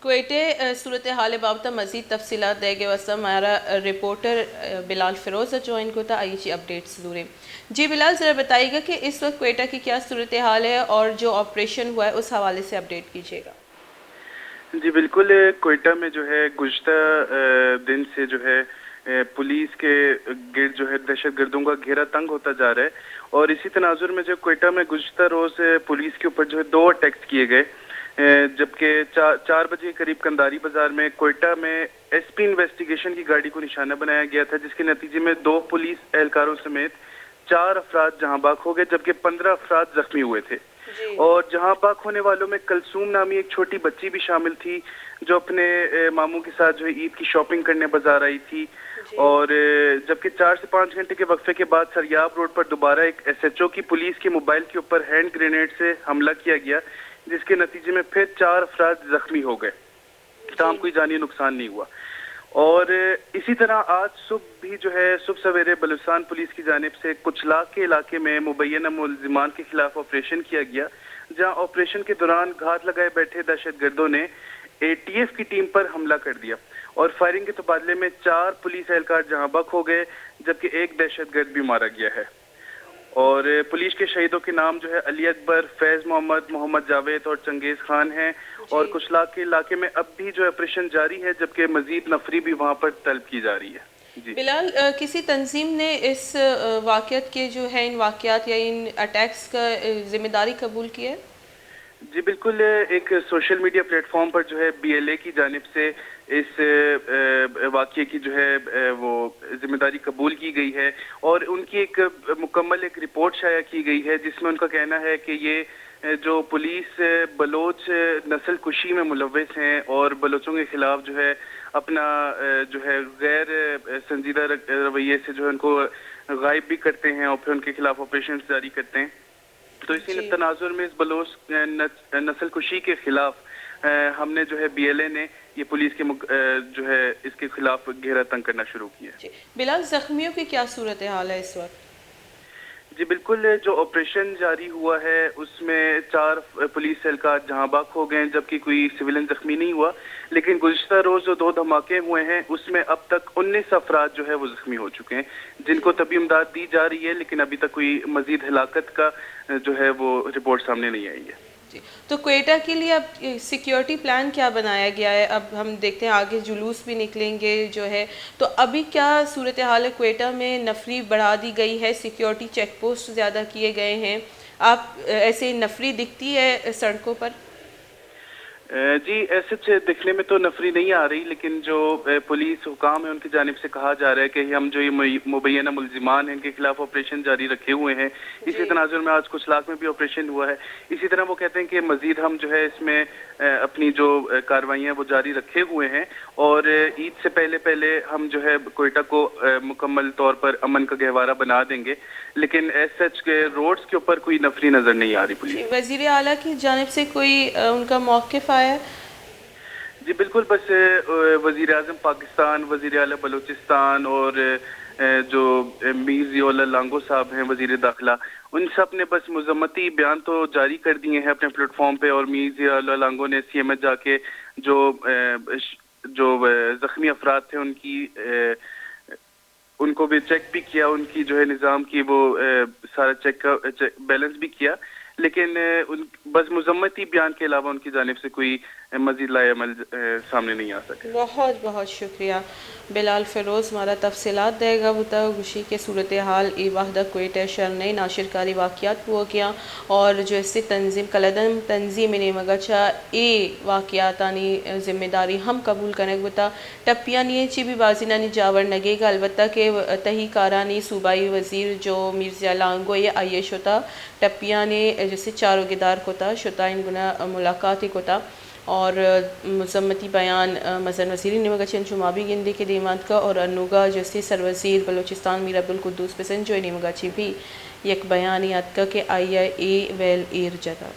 کوئٹے صورت حال بابتا مزید تفصیلات دے گے واسطہ ہمارا رپورٹر بلال فیروز جوائن کو تھا آئی جی اپڈیٹس دورے. جی بلال ذرا بتائیے گا کہ اس وقت کوئٹہ کی کیا صورتحال ہے اور جو آپریشن ہوا ہے اس حوالے سے اپڈیٹ کیجیے گا. جی بالکل، کوئٹہ میں جو ہے گزشتہ دن سے جو ہے پولیس کے گرد جو ہے دہشت گردوں کا گھیرا تنگ ہوتا جا رہا ہے، اور اسی تناظر میں جو کوئٹہ میں گزشتہ روز پولیس کے اوپر جو ہے 2 اٹیکس کیے گئے، جبکہ 4 بجے کے قریب کنداری بازار میں کوئٹہ میں ایس پی انویسٹیگیشن کی گاڑی کو نشانہ بنایا گیا تھا، جس کے نتیجے میں 2 پولیس اہلکاروں سمیت 4 افراد جہاں بحق ہو گئے، جبکہ 15 افراد زخمی ہوئے تھے. اور جہاں بحق ہونے والوں میں کلثوم نامی ایک چھوٹی بچی بھی شامل تھی، جو اپنے ماموں کے ساتھ جو ہے عید کی شاپنگ کرنے بازار آئی تھی. اور جبکہ 4 سے 5 گھنٹے کے وقفے کے بعد سریاب روڈ پر دوبارہ ایک ایس ایچ او کی پولیس کے موبائل کے اوپر ہینڈ گرینیڈ سے حملہ کیا گیا، جس کے نتیجے میں پھر 4 افراد زخمی ہو گئے، تاہم کوئی جانی نقصان نہیں ہوا. اور اسی طرح آج صبح بھی جو ہے صبح سویرے بلوچستان پولیس کی جانب سے کچلاک کے علاقے میں مبینہ ملزمان کے خلاف آپریشن کیا گیا، جہاں آپریشن کے دوران گھات لگائے بیٹھے دہشت گردوں نے اے ٹی ایف کی ٹیم پر حملہ کر دیا، اور فائرنگ کے تبادلے میں 4 پولیس اہلکار جہاں بحق ہو گئے، جبکہ 1 دہشت گرد بھی مارا گیا ہے. اور پولیس کے شہیدوں کے نام جو ہے علی اکبر، فیض محمد، محمد جاوید اور چنگیز خان ہیں. اور کچلاک کے علاقے میں اب بھی جو آپریشن جاری ہے، جبکہ مزید نفری بھی وہاں پر طلب کی جا رہی ہے. بلال، کسی تنظیم نے اس واقعات کے جو ہے ان واقعات یا ان اٹیکس کا ذمہ داری قبول کی ہے؟ جی بالکل، ایک سوشل میڈیا پلیٹ فارم پر جو ہے بی ایل اے کی جانب سے اس واقعے کی جو ہے وہ ذمہ داری قبول کی گئی ہے، اور ان کی ایک مکمل ایک رپورٹ شائع کی گئی ہے، جس میں ان کا کہنا ہے کہ یہ جو پولیس بلوچ نسل کشی میں ملوث ہیں اور بلوچوں کے خلاف جو ہے اپنا جو ہے غیر سنجیدہ رویے سے جو ہے ان کو غائب بھی کرتے ہیں اور پھر ان کے خلاف آپریشن جاری کرتے ہیں. تو اسی تناظر میں اس بلوچ نسل کشی کے خلاف ہم نے جو ہے بی ایل اے نے یہ پولیس کے جو ہے اس کے خلاف گھیرا تنگ کرنا شروع کیا. بلال، زخمیوں کی کیا صورتحال ہے اس وقت؟ جی بالکل، جو آپریشن جاری ہوا ہے اس میں 4 پولیس اہلکار جہاں بحق ہو گئے، جبکہ کوئی سویلین زخمی نہیں ہوا. لیکن گزشتہ روز جو 2 دھماکے ہوئے ہیں اس میں اب تک 19 افراد جو ہے وہ زخمی ہو چکے ہیں، جن کو طبی امداد دی جا رہی ہے، لیکن ابھی تک کوئی مزید ہلاکت کا جو ہے وہ رپورٹ سامنے نہیں آئی ہے. تو کوئٹہ کے لیے اب سیکیورٹی پلان کیا بنایا گیا ہے؟ اب ہم دیکھتے ہیں آگے جلوس بھی نکلیں گے جو ہے، تو ابھی کیا صورتحال ہے؟ کوئٹہ میں نفری بڑھا دی گئی ہے، سیکیورٹی چیک پوسٹ زیادہ کیے گئے ہیں، آپ ایسے نفری دکھتی ہے سڑکوں پر؟ جی ایسے دیکھنے میں تو نفری نہیں آ رہی، لیکن جو پولیس حکام ہیں ان کی جانب سے کہا جا رہا ہے کہ ہم جو یہ مبینہ ملزمان ہیں ان کے خلاف آپریشن جاری رکھے ہوئے ہیں. اسی تناظر میں آج کچلاک میں بھی آپریشن ہوا ہے. اسی طرح وہ کہتے ہیں کہ مزید ہم جو ہے اس میں اپنی جو کارروائیاں وہ جاری رکھے ہوئے ہیں، اور عید سے پہلے ہم جو ہے کوئٹہ کو مکمل طور پر امن کا گہوارہ بنا دیں گے. لیکن ایس سچ کے روڈز کے اوپر کوئی نفری نظر نہیں آ رہی پولیس. وزیر اعلیٰ کی جانب سے کوئی ان کا موقف آیا ہے؟ جی بالکل، بس وزیر اعظم پاکستان، وزیر اعلیٰ بلوچستان اور جو میر ضیاء اللہ لانگو صاحب ہیں وزیر داخلہ، ان سب نے بس مذمتی بیان تو جاری کر دیے ہیں اپنے پلیٹ فارم پہ. اور میر ضیاء اللہ لانگو نے سی ایم ایچ جا کے جو زخمی افراد تھے ان کو بھی چیک بھی کیا، ان کی جو ہے نظام کی وہ سارا چیک بیلنس بھی کیا. لیکن بس مذمتی بیان کے علاوہ ان کی جانب سے کوئی مزید لائے عمل سامنے نہیں آ سکے. بہت بہت شکریہ بلال فیروز، ہمارا تفصیلات دے گا بتا گوشی کے صورتحال ای واحدہ کوئٹہ شہر نئی ناشرکاری واقعات ہو گیا، اور جو اس سے تنظیم کلدم تنظیم نے مگچا ای واقعات آنی ذمہ داری ہم قبول کرنے بتا ٹپیاں نہیں چی بھی بازی نہ جاور نگے گا. البتہ کہ تہی کارانی صوبائی وزیر جو میر ضیاء لانگو یہ آئیش ہوتا ٹپیاں نے جیسے چاروں گدار کو تا شتا ان گنا ملاقاتی کو تا، اور مذمتی بیان مزن وزیری نے مگا چین چمابی گندے کے دیمات کا، اور انوگا جیسے سروزیر بلوچستان میر عبدالقدوس پسند جو انہیں مگا چی بھی یک بیانیات کا کہ آئی اے ویل ایر جگہ.